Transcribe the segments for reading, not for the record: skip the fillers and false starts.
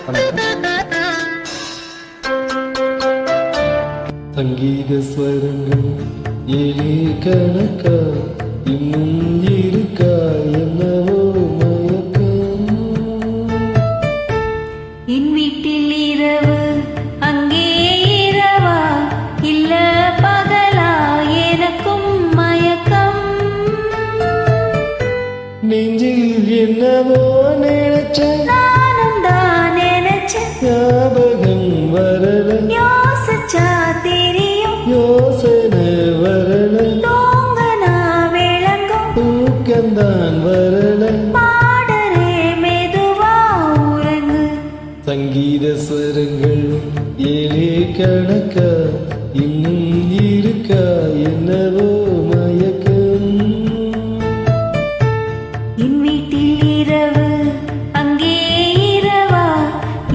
வணக்கம். சங்கீத ஸ்வரங்கள் ஏழே கணக்கா இன்னும் இருக்கா என்னவோ மயக்கம். என் வீட்டில் இரவு அங்கே இரவா இல்ல பகலா எனக்கும் மயக்கம். நெஞ்சில் என்னவோ நினைச்ச நானும் தான் நினைச்ச ஞாபகம் வரல யோசிச்சா தெரியும் யோசனை வரல தூங்கனா விளங்கும் தூக்கம்தான் வரல பாடரே மெதுவா உறங்கு. சங்கீத ஸ்வரங்கள் ஏழே கணக்கா இன்னும் இருக்கா என்னவோ மயக்கம். என் வீட்டில் இரவு அங்கே இரவா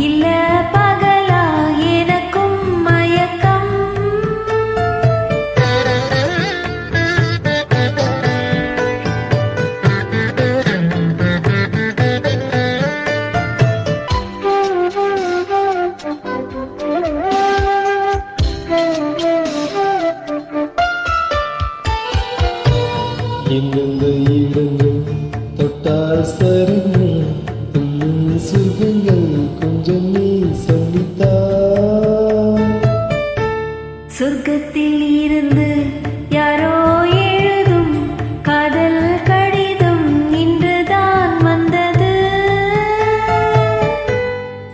இல்ல பகலா எனக்கும் மயக்கம். எந்தெந்த இடங்கள் தொட்டால் சரிங்க இன்னும் சுகங்கள் கொஞ்சம் நீ சொல்லித்தா. சொர்க்கத்தில் இருந்து யாரோ எழுதும் காதல் கடிதம் இன்றுதான் வந்தது.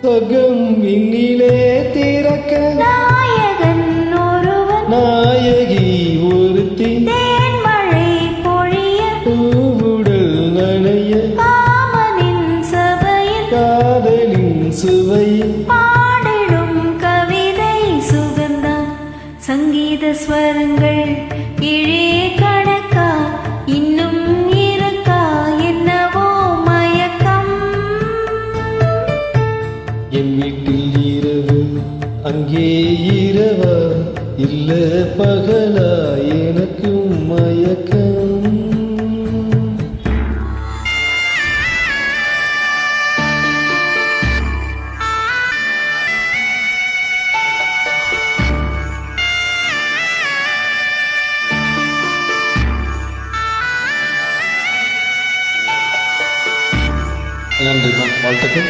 சொகம் விண்ணிலே திறக்க நாயகன் ஒருவன் நாயகி ஒருத்தி தேன்மழை பொழிய பூவுடல் நனைய காமனின் சபையில் காதலின் சுவையில் பாடிடும் கவிதை சுகந்தான். சங்கீத ஸ்வரங்கள் இழே கணக்கா இன்னும் இருக்கா என்னவோ மயக்கம். என் வீட்டில் இரவு அங்கே இரவா இல்ல பகலா எனக்கும் மயக்கம். நன்றி வாழ்த்துக்கள்.